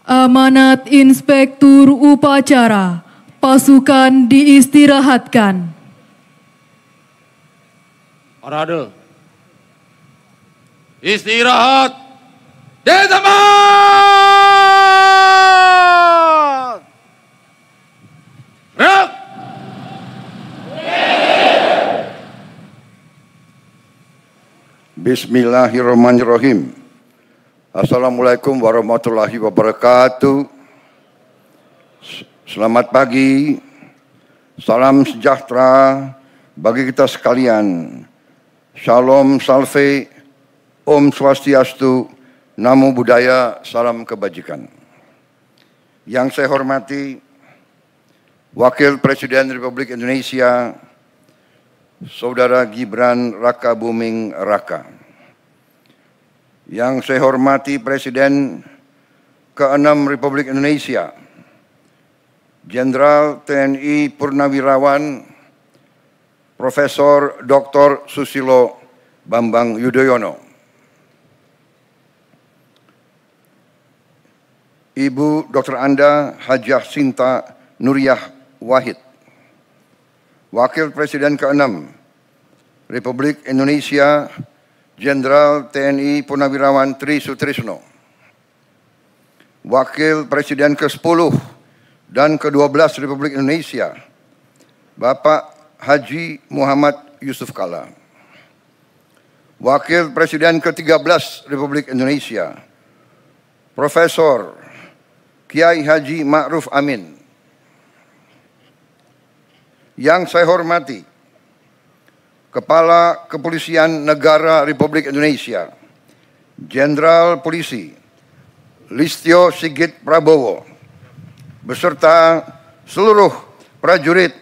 Amanat Inspektur Upacara, pasukan diistirahatkan. Parade. Istirahat. Di tempat. Gerak. Bismillahirrahmanirrahim. Assalamualaikum warahmatullahi wabarakatuh. Selamat pagi. Salam sejahtera bagi kita sekalian. Shalom salve, Om Swastiastu, Namo Buddhaya, salam kebajikan. Yang saya hormati Wakil Presiden Republik Indonesia, Saudara Gibran Rakabuming Raka. Yang saya hormati Presiden ke-6 Republik Indonesia, Jenderal TNI Purnawirawan Profesor Dr. Susilo Bambang Yudhoyono. Ibu Dr. Anda Hajah Sinta Nuriyah Wahid. Wakil Presiden ke-6 Republik Indonesia, Jenderal TNI Purnawirawan Tri Sutrisno. Wakil Presiden ke-10 dan ke-12 Republik Indonesia, Bapak Haji Muhammad Yusuf Kalla. Wakil Presiden ke-13 Republik Indonesia, Profesor Kiai Haji Ma'ruf Amin. Yang saya hormati Kepala Kepolisian Negara Republik Indonesia, Jenderal Polisi Listio Sigit Prabowo, beserta seluruh prajurit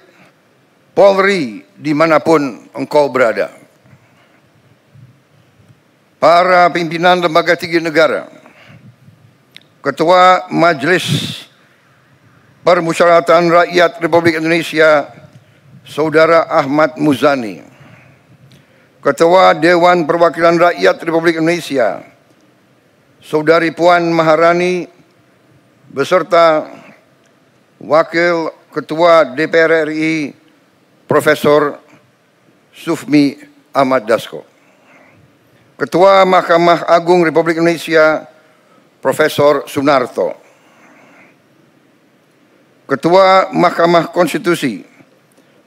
Polri dimanapun engkau berada. Para pimpinan lembaga tinggi negara, Ketua Majelis Permusyawaratan Rakyat Republik Indonesia, Saudara Ahmad Muzani, Ketua Dewan Perwakilan Rakyat Republik Indonesia, Saudari Puan Maharani, beserta Wakil Ketua DPR RI, Profesor Sufmi Ahmad Dasko, Ketua Mahkamah Agung Republik Indonesia, Profesor Sunarto, Ketua Mahkamah Konstitusi,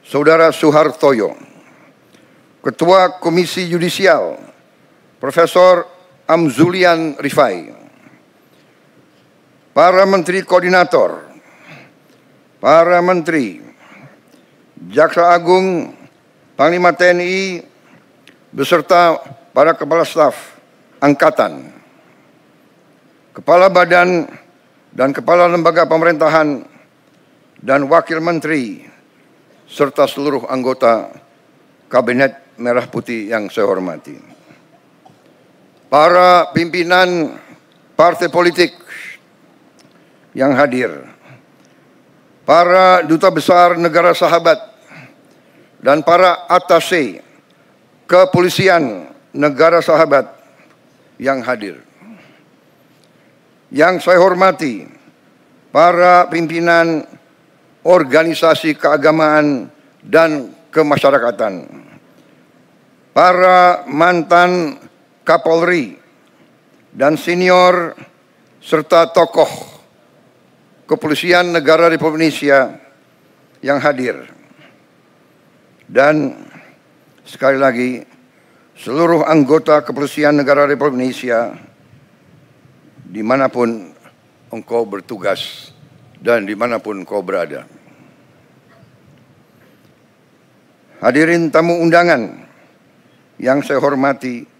Saudara Suhartoyo, Ketua Komisi Yudisial, Profesor Amzulian Rifai, para Menteri Koordinator, para Menteri, Jaksa Agung, Panglima TNI, beserta para Kepala Staf Angkatan, Kepala Badan dan Kepala Lembaga Pemerintahan, dan Wakil Menteri, serta seluruh anggota Kabinet Merah Putih yang saya hormati. Para pimpinan partai politik yang hadir, para duta besar negara sahabat, dan para atase kepolisian negara sahabat yang hadir. Yang saya hormati para pimpinan organisasi keagamaan dan kemasyarakatan, para mantan Kapolri dan senior serta tokoh kepolisian negara Republik Indonesia yang hadir, dan sekali lagi seluruh anggota kepolisian negara Republik Indonesia dimanapun engkau bertugas dan dimanapun engkau berada. Hadirin tamu undangan yang saya hormati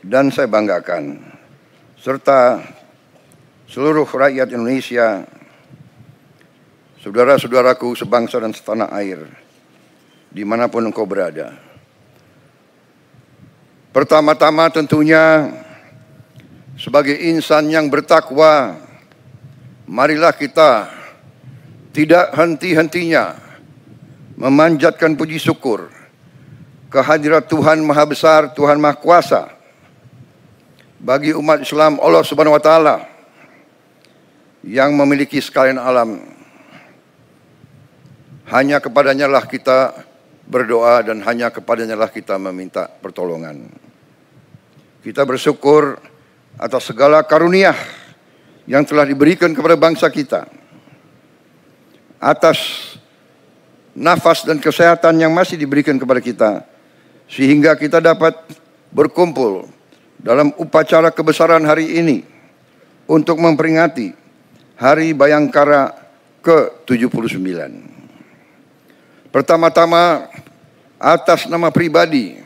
dan saya banggakan, serta seluruh rakyat Indonesia, saudara-saudaraku sebangsa dan setanah air, dimanapun engkau berada. Pertama-tama tentunya sebagai insan yang bertakwa, marilah kita tidak henti-hentinya memanjatkan puji syukur kehadirat Tuhan Maha Besar, Tuhan Maha Kuasa bagi umat Islam Allah Subhanahu wa taala yang memiliki sekalian alam. Hanya kepadanya lah kita berdoa dan hanya kepadanya lah kita meminta pertolongan. Kita bersyukur atas segala karunia yang telah diberikan kepada bangsa kita. Atas nafas dan kesehatan yang masih diberikan kepada kita. Sehingga kita dapat berkumpul dalam upacara kebesaran hari ini untuk memperingati Hari Bayangkara ke-79. Pertama-tama atas nama pribadi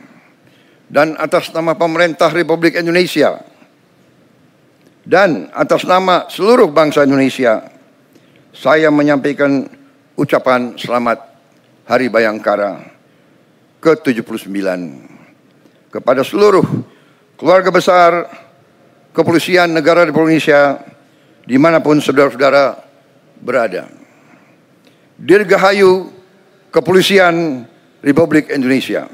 dan atas nama pemerintah Republik Indonesia dan atas nama seluruh bangsa Indonesia, saya menyampaikan ucapan selamat Hari Bayangkara ke-79 kepada seluruh keluarga besar Kepolisian Negara Republik Indonesia dimanapun saudara-saudara berada. Dirgahayu Kepolisian Republik Indonesia.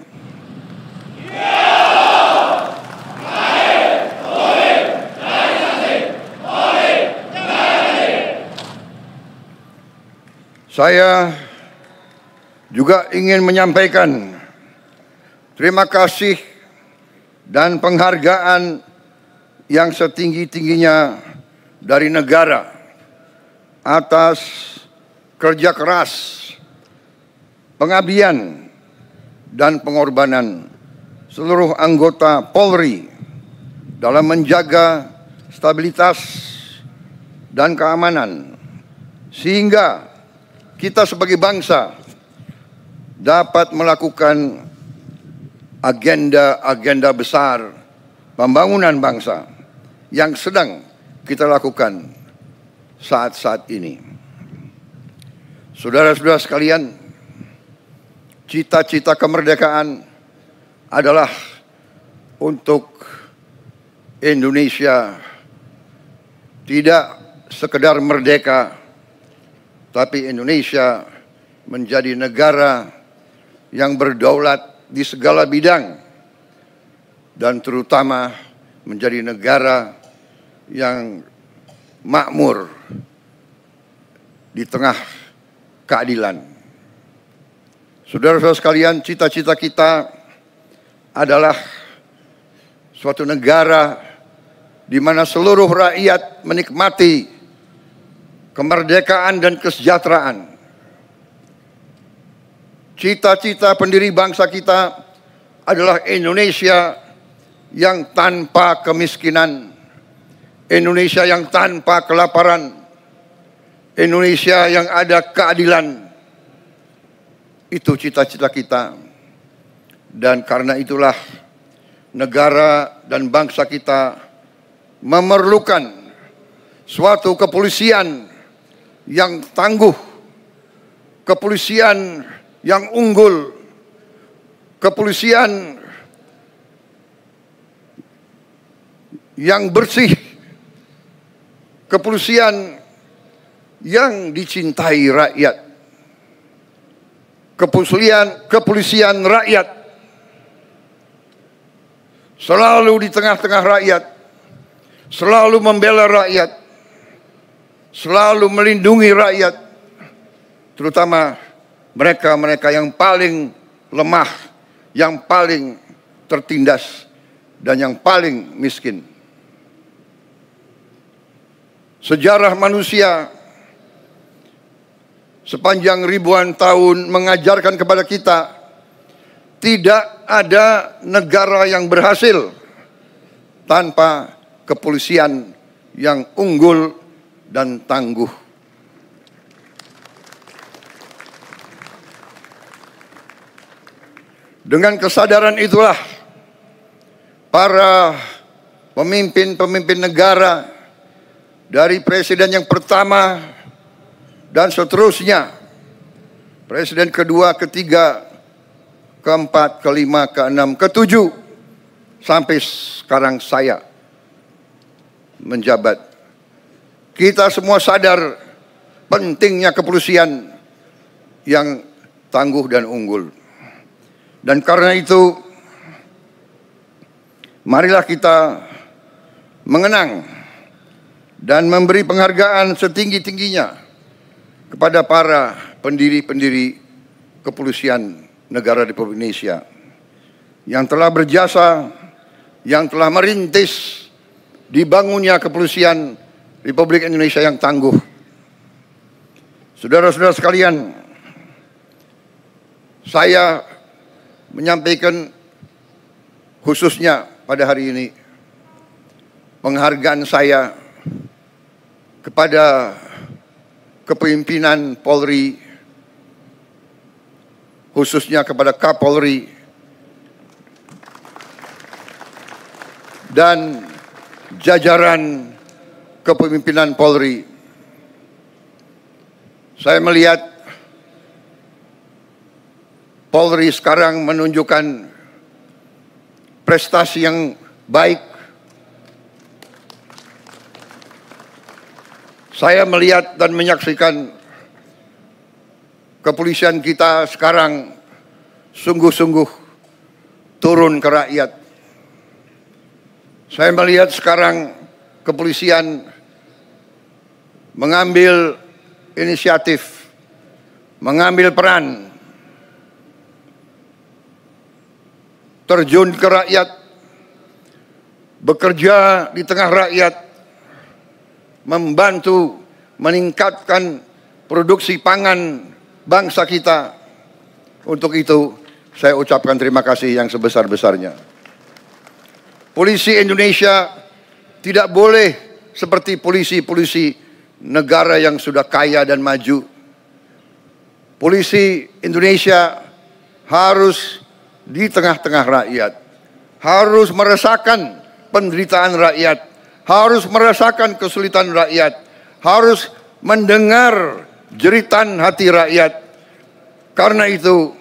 Saya juga ingin menyampaikan terima kasih dan penghargaan yang setinggi-tingginya dari negara atas kerja keras, pengabdian, dan pengorbanan seluruh anggota Polri dalam menjaga stabilitas dan keamanan, sehingga kita sebagai bangsa dapat melakukan agenda-agenda besar pembangunan bangsa yang sedang kita lakukan saat-saat ini. Saudara-saudara sekalian, cita-cita kemerdekaan adalah untuk Indonesia tidak sekedar merdeka, tapi Indonesia menjadi negara yang berdaulat di segala bidang dan terutama menjadi negara yang makmur di tengah keadilan. Saudara-saudara sekalian, cita-cita kita adalah suatu negara di mana seluruh rakyat menikmati kemerdekaan dan kesejahteraan. Cita-cita pendiri bangsa kita adalah Indonesia yang tanpa kemiskinan, Indonesia yang tanpa kelaparan, Indonesia yang ada keadilan. Itu cita-cita kita. Dan karena itulah negara dan bangsa kita memerlukan suatu kepolisian yang tangguh, kepolisian yang unggul, kepolisian yang bersih, kepolisian yang dicintai rakyat, kepolisian rakyat, selalu di tengah-tengah rakyat, selalu membela rakyat, selalu melindungi rakyat, terutama mereka-mereka yang paling lemah, yang paling tertindas, dan yang paling miskin. Sejarah manusia sepanjang ribuan tahun mengajarkan kepada kita, tidak ada negara yang berhasil tanpa kepolisian yang unggul dan tangguh. Dengan kesadaran itulah para pemimpin-pemimpin negara dari presiden yang pertama dan seterusnya, presiden kedua, ketiga, keempat, kelima, keenam, ketujuh, sampai sekarang saya menjabat. Kita semua sadar pentingnya kepolisian yang tangguh dan unggul. Dan karena itu, marilah kita mengenang dan memberi penghargaan setinggi-tingginya kepada para pendiri-pendiri kepolisian negara Republik Indonesia yang telah berjasa, yang telah merintis dibangunnya kepolisian Republik Indonesia yang tangguh. Saudara-saudara sekalian, saya menyampaikan khususnya pada hari ini penghargaan saya kepada kepemimpinan Polri, khususnya kepada Kapolri dan jajaran kepemimpinan Polri. Saya melihat Polri sekarang menunjukkan prestasi yang baik. Saya melihat dan menyaksikan kepolisian kita sekarang sungguh-sungguh turun ke rakyat. Saya melihat sekarang kepolisian mengambil inisiatif, mengambil peran, terjun ke rakyat, bekerja di tengah rakyat, membantu meningkatkan produksi pangan bangsa kita. Untuk itu saya ucapkan terima kasih yang sebesar-besarnya. Polisi Indonesia tidak boleh seperti polisi-polisi negara yang sudah kaya dan maju. Polisi Indonesia harus di tengah-tengah rakyat, harus merasakan penderitaan rakyat, harus merasakan kesulitan rakyat, harus mendengar jeritan hati rakyat. Karena itu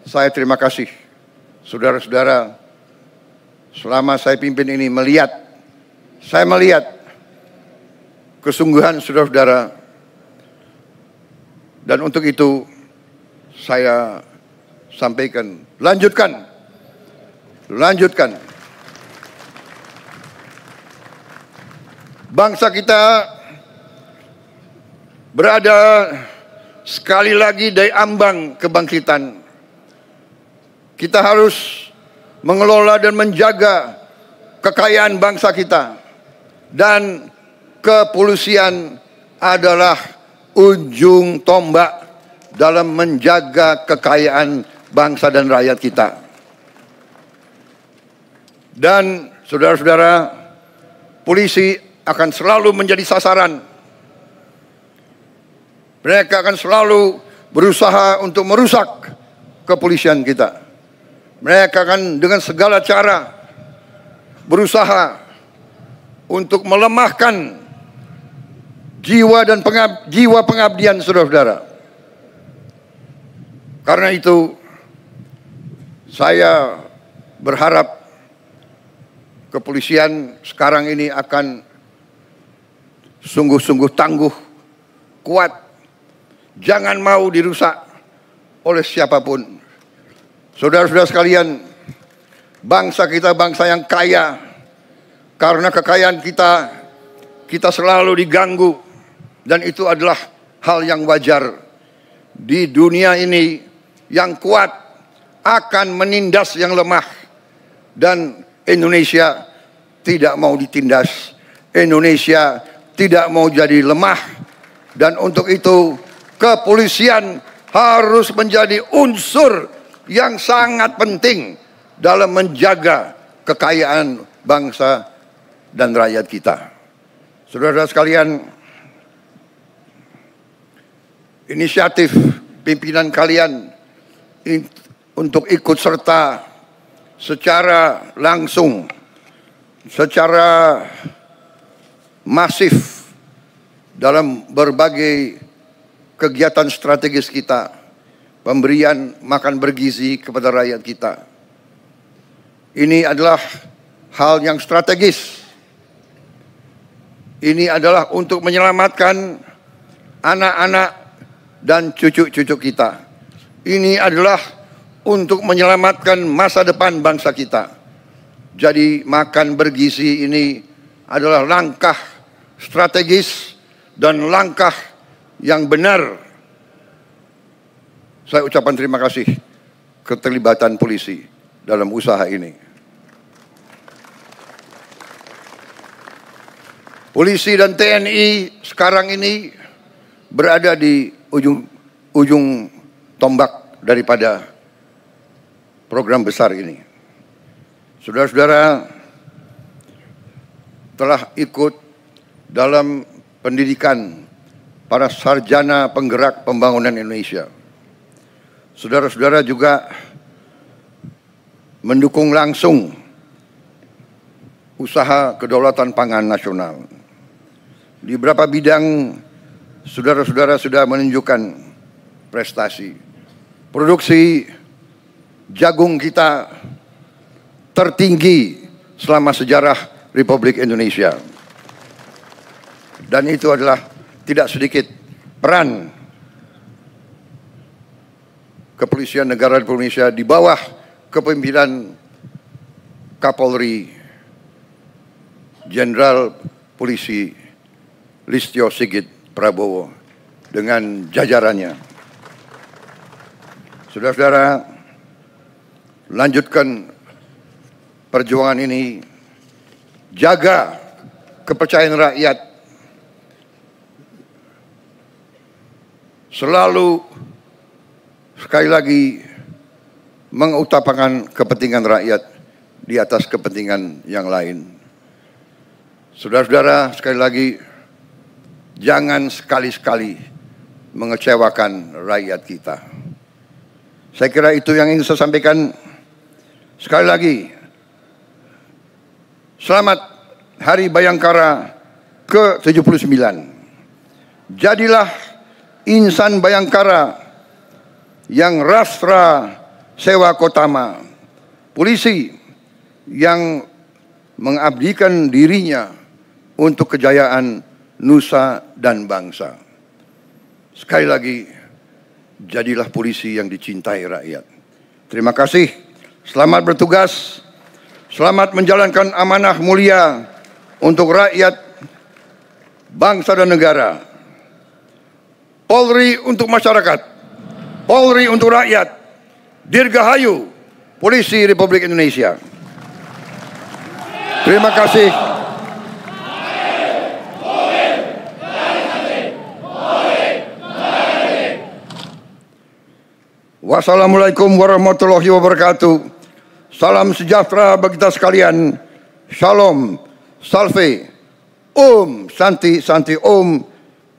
saya terima kasih saudara-saudara, selama saya pimpin ini saya melihat kesungguhan saudara-saudara, dan untuk itu saya sampaikan, lanjutkan. Bangsa kita berada sekali lagi di ambang kebangkitan. Kita harus mengelola dan menjaga kekayaan bangsa kita, dan kepolisian adalah ujung tombak dalam menjaga kekayaan bangsa dan rakyat kita. Dan saudara-saudara, polisi akan selalu menjadi sasaran. Mereka akan selalu berusaha untuk merusak kepolisian kita. Mereka akan dengan segala cara berusaha untuk melemahkan jiwa dan jiwa pengabdian saudara-saudara. Karena itu saya berharap kepolisian sekarang ini akan sungguh-sungguh tangguh, kuat, jangan mau dirusak oleh siapapun. Saudara-saudara sekalian, bangsa kita bangsa yang kaya. Karena kekayaan kita selalu diganggu, dan itu adalah hal yang wajar. Di dunia ini yang kuat akan menindas yang lemah, dan Indonesia tidak mau ditindas. Indonesia tidak mau jadi lemah, dan untuk itu kepolisian harus menjadi unsur yang sangat penting dalam menjaga kekayaan bangsa dan rakyat kita. Saudara-saudara sekalian, inisiatif pimpinan kalian untuk ikut serta secara langsung, secara masif dalam berbagai kegiatan strategis kita, pemberian makan bergizi kepada rakyat kita. Ini adalah hal yang strategis. Ini adalah untuk menyelamatkan anak-anak dan cucu-cucu kita. Ini adalah untuk menyelamatkan masa depan bangsa kita. Jadi makan bergizi ini adalah langkah strategis, dan langkah yang benar. Saya ucapkan terima kasih keterlibatan polisi dalam usaha ini. Polisi dan TNI sekarang ini berada di ujung tombak daripada program besar ini. Saudara-saudara telah ikut dalam pendidikan para sarjana penggerak pembangunan Indonesia. Saudara-saudara juga mendukung langsung usaha kedaulatan pangan nasional. Di beberapa bidang saudara-saudara sudah menunjukkan prestasi. Produksi jagung kita tertinggi selama sejarah Republik Indonesia. Dan itu adalah tidak sedikit peran Kepolisian Negara Republik Indonesia di bawah kepemimpinan Kapolri Jenderal Polisi Listio Sigit Prabowo dengan jajarannya. Saudara-saudara, lanjutkan perjuangan ini, jaga kepercayaan rakyat, selalu sekali lagi mengutamakan kepentingan rakyat di atas kepentingan yang lain. Saudara-saudara, sekali lagi, jangan sekali-sekali mengecewakan rakyat kita. Saya kira itu yang ingin saya sampaikan. Sekali lagi, selamat Hari Bayangkara ke-79. Jadilah insan Bayangkara yang rastra sewa kotama, polisi yang mengabdikan dirinya untuk kejayaan nusa dan bangsa. Sekali lagi, jadilah polisi yang dicintai rakyat. Terima kasih, selamat bertugas, selamat menjalankan amanah mulia untuk rakyat, bangsa dan negara. Polri untuk masyarakat, Polri untuk rakyat, Dirgahayu Polisi Republik Indonesia. Terima kasih. Wassalamualaikum warahmatullahi wabarakatuh. Salam sejahtera bagi kita sekalian. Shalom, salve, Om Santi Santi Om,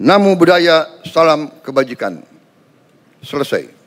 Namo Buddhaya, salam kebajikan. Selesai.